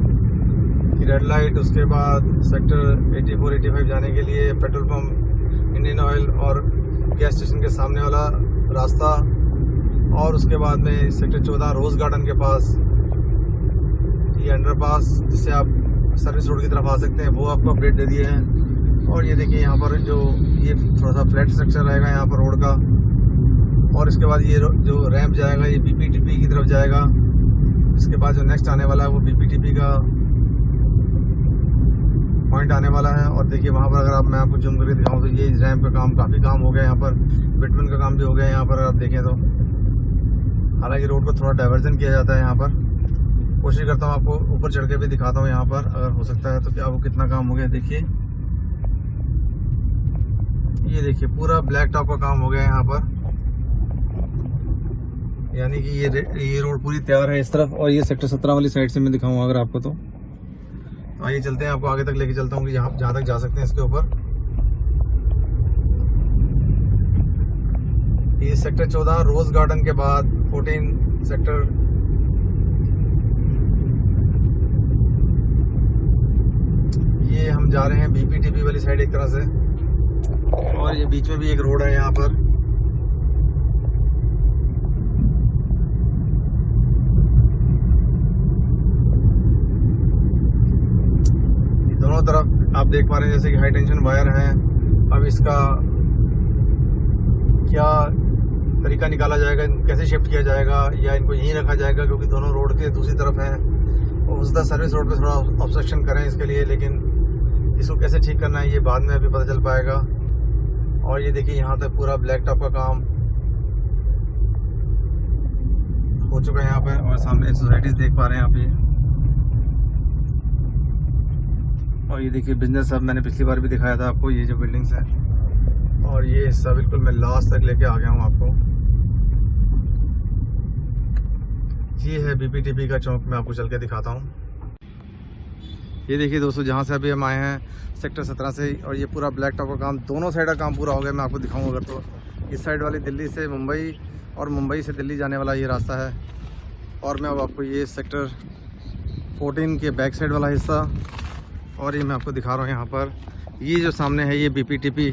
की रेड लाइट, उसके बाद सेक्टर 84-85 जाने के लिए पेट्रोल पंप, इंडियन ऑयल और गैस स्टेशन के सामने वाला रास्ता, और उसके बाद में सेक्टर 14 रोज गार्डन के पास ये अंडरपास जिससे आप सर्विस रोड की तरफ आ सकते हैं, वो आपको अपडेट दे दिए हैं। और ये देखिए यहाँ पर जो ये थोड़ा सा फ्लैट स्ट्रक्चर रहेगा यहाँ पर रोड का। और इसके बाद ये जो रैंप जाएगा ये BPTP की तरफ जाएगा। इसके बाद जो नेक्स्ट आने वाला है वो BPTP का पॉइंट आने वाला है। और देखिए वहाँ पर अगर मैं आपको जूम करके दिखाऊं तो ये रैंप का काफ़ी काम हो गया यहाँ पर, बिटमन का काम भी हो गया यहाँ पर आप देखें तो। हालांकि रोड को थोड़ा डाइवर्जन किया जाता है यहाँ पर। कोशिश करता हूँ आपको ऊपर चढ़ के भी दिखाता हूँ यहाँ पर अगर हो सकता है तो, क्या वो कितना काम हो गया। देखिए ये देखिए पूरा ब्लैक टॉप का काम हो गया यहाँ पर, यानी कि ये रोड पूरी तैयार है इस तरफ। और ये सेक्टर 17 वाली साइड से मैं दिखाऊंगा अगर आपको तो आइए चलते हैं, आपको आगे तक लेके चलता हूँ कि जहाँ तक जा सकते हैं इसके ऊपर। ये सेक्टर 14 रोज गार्डन के बाद 14 सेक्टर ये हम जा रहे हैं BPTP वाली साइड एक तरह से। और ये बीच में भी एक रोड है यहाँ पर। दोनों तरफ आप देख पा रहे हैं जैसे कि हाई टेंशन वायर है। अब इसका क्या तरीका निकाला जाएगा, कैसे शिफ्ट किया जाएगा, या इनको यहीं रखा जाएगा क्योंकि दोनों रोड के दूसरी तरफ हैं। और उसका सर्विस रोड पे थोड़ा ऑब्स्ट्रक्शन करें इसके लिए, लेकिन इसको कैसे ठीक करना है ये बाद में अभी पता चल पाएगा। और ये देखिए यहाँ तक पूरा ब्लैक टॉप का काम हो चुका है यहाँ पे। और सामने सोसाइटीज देख पा रहे हैं आप ये। और ये देखिए बिजनेस हब मैंने पिछली बार भी दिखाया था आपको, ये जो बिल्डिंग्स हैं। और ये हिस्सा बिल्कुल मैं लास्ट तक लेके आ गया हूँ आपको। ये है BPTP का चौक, मैं आपको चल के दिखाता हूँ। ये देखिए दोस्तों जहाँ से अभी हम आए हैं सेक्टर 17 से, और ये पूरा ब्लैक टॉप का काम दोनों साइड का काम पूरा हो गया। मैं आपको दिखाऊंगा अगर तो इस साइड वाली दिल्ली से मुंबई और मुंबई से दिल्ली जाने वाला ये रास्ता है। और मैं अब आपको ये सेक्टर 14 के बैक साइड वाला हिस्सा, और ये मैं आपको दिखा रहा हूँ यहाँ पर। ये जो सामने है ये BPTP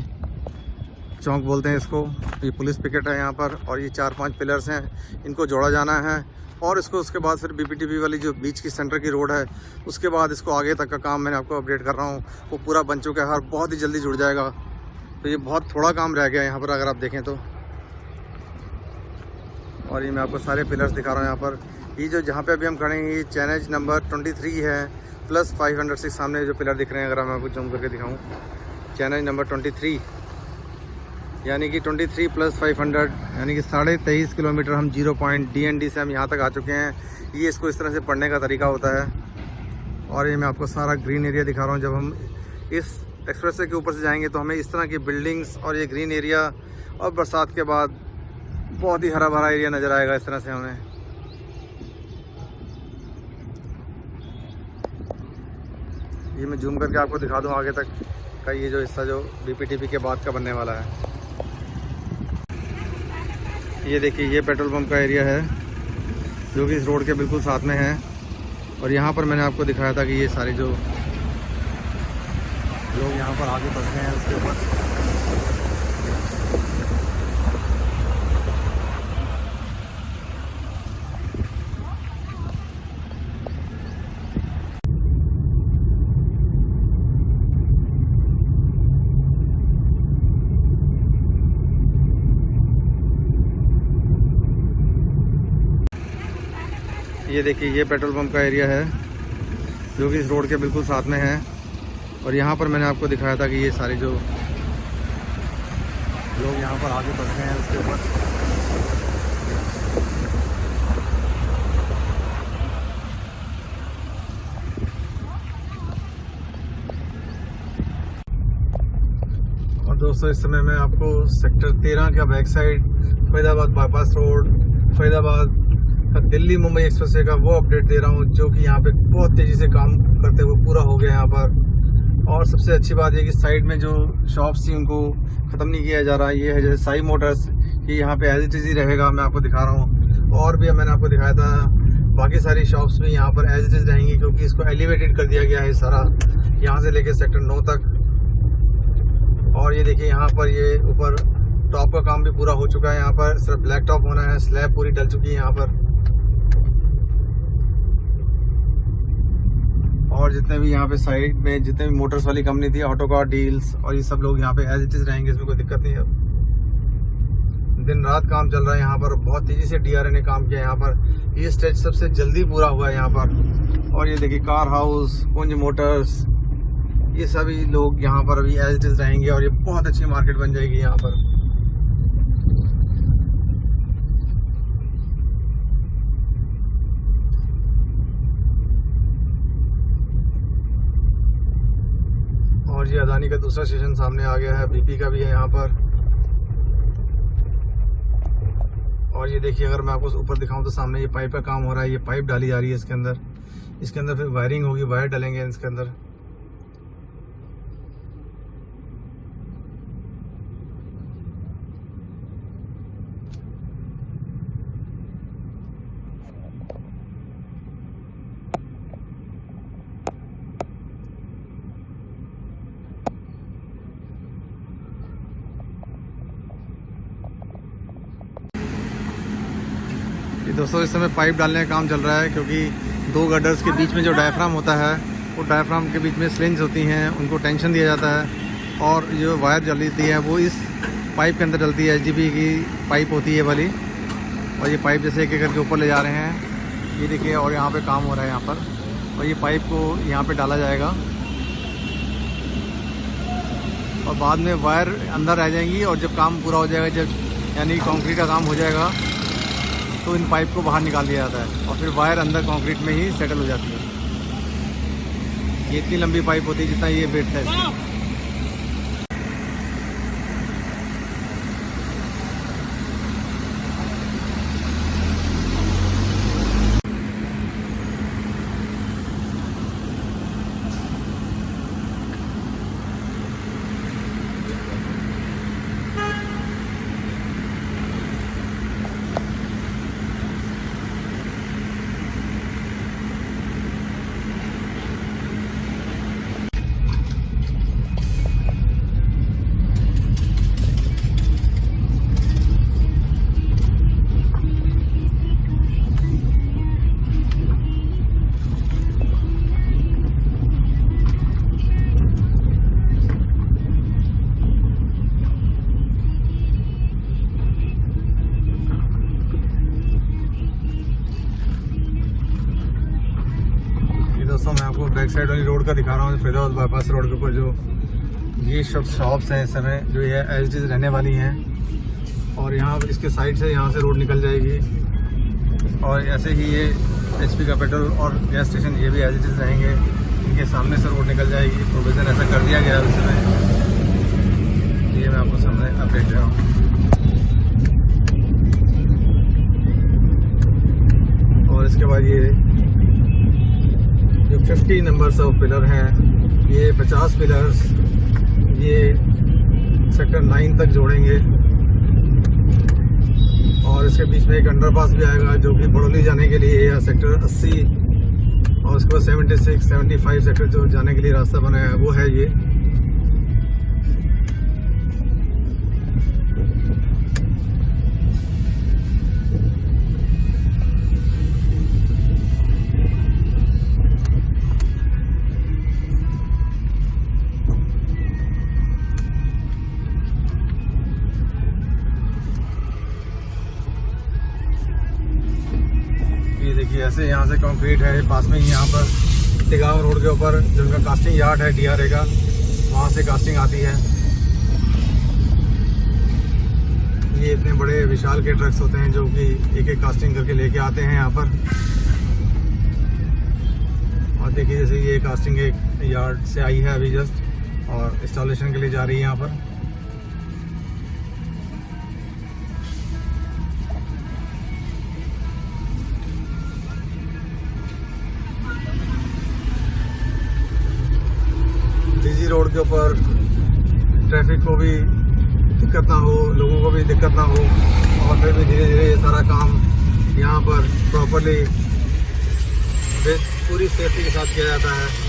चौक बोलते हैं इसको। ये पुलिस पिकेट है यहाँ पर, और ये 4-5 पिलर्स हैं, इनको जोड़ा जाना है। और इसको उसके बाद फिर BPTP वाली जो बीच की सेंटर की रोड है उसके बाद इसको आगे तक का काम मैंने आपको अपडेट कर रहा हूँ, वो पूरा बन चुका है और बहुत ही जल्दी जुड़ जाएगा। तो ये बहुत थोड़ा काम रह गया है यहाँ पर अगर आप देखें तो। और ये मैं आपको सारे पिलर्स दिखा रहा हूँ यहाँ पर। ये जो जहाँ पे अभी हम खड़े हैं ये चैनल नंबर 23 है प्लस 506 सामने जो पिलर दिख रहे हैं, अगर मैं आपको जूम करके दिखाऊँ, चैनल नंबर 23 यानी कि 23 + 500 यानी कि 23.5 किलोमीटर हम 0 पॉइंट DND से हम यहाँ तक आ चुके हैं। ये इसको इस तरह से पढ़ने का तरीका होता है। और ये मैं आपको सारा ग्रीन एरिया दिखा रहा हूँ। जब हम इस एक्सप्रेसवे के ऊपर से जाएंगे तो हमें इस तरह की बिल्डिंग्स और ये ग्रीन एरिया, और बरसात के बाद बहुत ही हरा भरा एरिया नज़र आएगा इस तरह से हमें। ये मैं जूम करके आपको दिखा दूँ आगे तक का ये जो हिस्सा जो BPTP के बाद का बनने वाला है। ये देखिए ये पेट्रोल पंप का एरिया है जो कि इस रोड के बिल्कुल साथ में है। और यहाँ पर मैंने आपको दिखाया था कि ये सारे जो लोग यहाँ पर आगे बढ़ रहे हैं उसके ऊपर ये देखिए ये पेट्रोल पंप का एरिया है जो कि इस रोड के बिल्कुल साथ में है। और यहाँ पर मैंने आपको दिखाया था कि ये सारे जो लोग यहाँ पर आगे बढ़ रहे हैं उसके ऊपर और दोस्तों इस समय मैं आपको सेक्टर 13 का back side Faridabad bypass road Faridabad Delhi Mumbai expressway का वो अपडेट दे रहा हूँ जो कि यहाँ पे बहुत तेज़ी से काम करते हुए पूरा हो गया यहाँ पर। और सबसे अच्छी बात ये कि साइड में जो शॉप्स थी उनको ख़त्म नहीं किया जा रहा है। ये है जैसे साई मोटर्स, ये यहाँ पे एज इट इज़ ही रहेगा, मैं आपको दिखा रहा हूँ। और भी मैंने आपको दिखाया था बाकी सारी शॉप्स भी यहाँ पर एज इट इज़ रहेंगी क्योंकि इसको एलिवेटेड कर दिया गया है सारा, यहाँ से लेके सेक्टर 9 तक। और ये देखिए यहाँ पर ये ऊपर टॉप का काम भी पूरा हो चुका है। यहाँ पर सिर्फ ब्लैक टॉप होना है, स्लैब पूरी डल चुकी है यहाँ पर। और जितने भी यहाँ पे साइड में जितने भी मोटर्स वाली कंपनी थी, ऑटो कार डील्स और ये सब लोग यहाँ पे एज इट इज रहेंगे, इसमें कोई दिक्कत नहीं है। दिन रात काम चल रहा है यहाँ पर, बहुत तेज़ी से DRA ने काम किया यहाँ पर। ये स्टेज सबसे जल्दी पूरा हुआ है यहाँ पर। और ये देखिए कार हाउस, कुंज मोटर्स, ये सभी लोग यहाँ पर अभी एज इट इज रहेंगे और ये बहुत अच्छी मार्केट बन जाएगी यहाँ पर। और ये अदानी का दूसरा स्टेशन सामने आ गया है, BP का भी है यहाँ पर। और ये देखिए अगर मैं आपको ऊपर दिखाऊं तो सामने ये पाइप का काम हो रहा है, ये पाइप डाली जा रही है इसके अंदर फिर वायरिंग होगी, वायर डालेंगे इसके अंदर। दोस्तों इस समय पाइप डालने का काम चल रहा है क्योंकि 2 गडर्स के बीच में जो डायफ्राम होता है वो डायफ्राम के बीच में स्लिंग्स होती हैं, उनको टेंशन दिया जाता है। और जो वायर डलती है वो इस पाइप के अंदर डलती है, HDPE की पाइप होती है वाली। और ये पाइप जैसे एक एक करके ऊपर ले जा रहे हैं, ये देखिए। और यहाँ पे काम हो रहा है यहाँ पर, और ये पाइप को यहाँ पे डाला जाएगा और बाद में वायर अंदर रह जाएंगी। और जब काम पूरा हो जाएगा, जब यानी कंक्रीट का काम हो जाएगा, तो इन पाइप को बाहर निकाल दिया जाता है और फिर वायर अंदर कंक्रीट में ही सेटल हो जाती है। ये इतनी लंबी पाइप होती है जितना ये बेड है इसकी। दोस्तों मैं आपको बैक साइड वाली रोड का दिखा रहा हूँ, फरीदाबाद बाईपास रोड के ऊपर जो ये सब शॉप्स हैं इस समय जो ये एज इट इज रहने वाली हैं। और यहाँ इसके साइड से यहाँ से रोड निकल जाएगी और ऐसे ही ये HP का पेट्रोल और गैस स्टेशन ये भी एज इट इज रहेंगे, इनके सामने से रोड निकल जाएगी। प्रोविजन ऐसा कर दिया गया है उस समय, ये मैं आपको सामने अपडेट दे रहा हूँ। और इसके बाद ये जो 50 नंबर्स ऑफ पिलर हैं ये 50 पिलर्स ये सेक्टर 9 तक जोड़ेंगे और इसके बीच में एक अंडरपास भी आएगा जो कि बड़ौली जाने के लिए या सेक्टर 80 और उसके बाद 76, 75 सेक्टर जो जाने के लिए रास्ता बनाया है वो है ये। ये देखिए ऐसे यहाँ से कंक्रीट है पास में ही, यहाँ पर तिगाव रोड के ऊपर जो उनका कास्टिंग यार्ड है DRA का, वहाँ से कास्टिंग आती है। ये इतने बड़े विशाल के ट्रक्स होते हैं जो कि एक एक कास्टिंग करके लेके आते हैं यहाँ पर। और देखिए जैसे ये कास्टिंग एक यार्ड से आई है अभी जस्ट और इंस्टॉलेशन के लिए जा रही है यहाँ पर। DG रोड के ऊपर ट्रैफिक को भी दिक्कत ना हो, लोगों को भी दिक्कत ना हो और फिर भी धीरे धीरे ये सारा काम यहाँ पर प्रॉपरली पूरी सेफ्टी के साथ किया जाता है।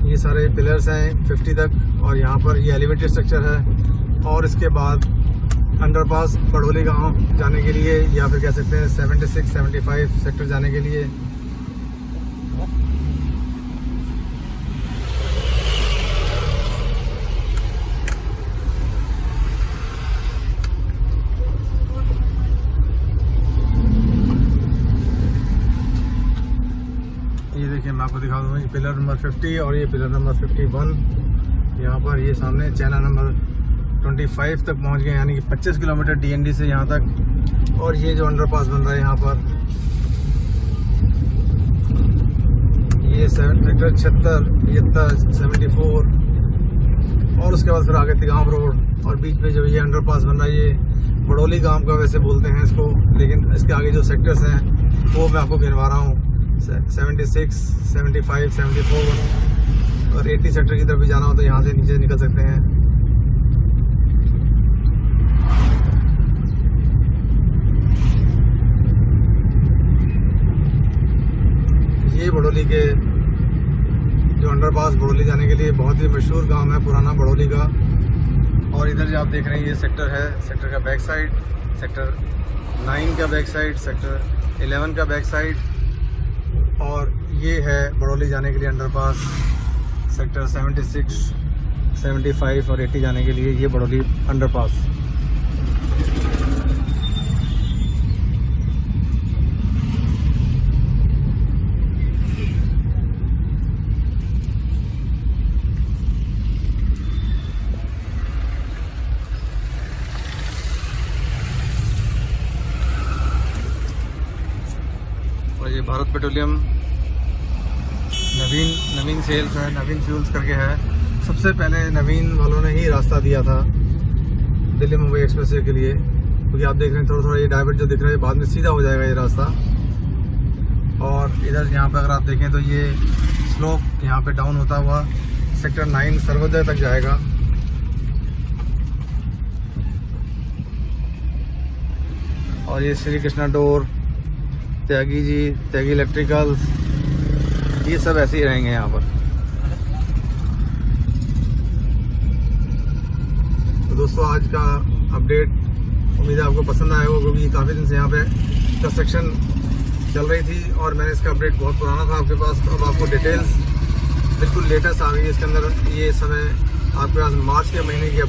ये सारे पिलर्स हैं 50 तक और यहाँ पर ये एलिवेटेड स्ट्रक्चर है और इसके बाद अंडरपास बड़ौली गांव जाने के लिए या फिर कह सकते हैं 76, 75 सेक्टर जाने के लिए। ये देखिए मैं आपको दिखा दूँगा, ये पिलर नंबर 50 और ये पिलर नंबर 51। यहाँ पर ये सामने चैनल नंबर 25 तक पहुँच गए, यानी कि 25 किलोमीटर DND से यहाँ तक। और ये जो अंडरपास बन रहा है यहाँ पर ये सेक्टर 76, 75, 74 और उसके बाद फिर आगे तिगाव रोड और बीच में जो ये अंडरपास बन रहा है ये बड़ौली गांव का वैसे बोलते हैं इसको, लेकिन इसके आगे जो सेक्टर्स हैं वो मैं आपको गिनवा रहा हूँ। 76, 75, 74 और 80 सेक्टर की तरफ भी जाना हो तो यहाँ से नीचे निकल सकते हैं। ये बड़ौली के जो अंडरपास बड़ौली जाने के लिए बहुत ही मशहूर गांव है पुराना बड़ौली का। और इधर जो आप देख रहे हैं ये सेक्टर है, सेक्टर का बैक साइड, सेक्टर 9 का बैक साइड, सेक्टर 11 का बैक साइड और ये है बड़ौली जाने के लिए अंडरपास सेक्टर 76, 75 और 80 जाने के लिए ये बड़ौली अंडरपास। और ये भारत पेट्रोलियम नवीन सेल्स है, नवीन फ्यूल्स करके है। सबसे पहले नवीन वालों ने ही रास्ता दिया था दिल्ली मुंबई एक्सप्रेसवे के लिए, क्योंकि आप देख रहे हैं थोड़ा थोड़ा ये डाइवर्ट जो दिख रहा है बाद में सीधा हो जाएगा ये रास्ता। और इधर यहाँ पे अगर आप देखें तो ये स्लोप यहाँ पे डाउन होता हुआ सेक्टर 9 सर्वोदय तक जाएगा। और ये श्री कृष्णा डोर, त्यागी जी, त्यागी इलेक्ट्रिकल्स, ये सब ऐसे ही रहेंगे यहाँ पर। तो दोस्तों आज का अपडेट उम्मीद है आपको पसंद आया होगा, क्योंकि काफ़ी दिन से यहाँ पे कंस्ट्रक्शन चल रही थी और मैंने इसका अपडेट बहुत पुराना था आपके पास, तो अब आपको डिटेल्स बिल्कुल लेटेस्ट आ गई है इसके अंदर। ये समय आपके पास मार्च के महीने की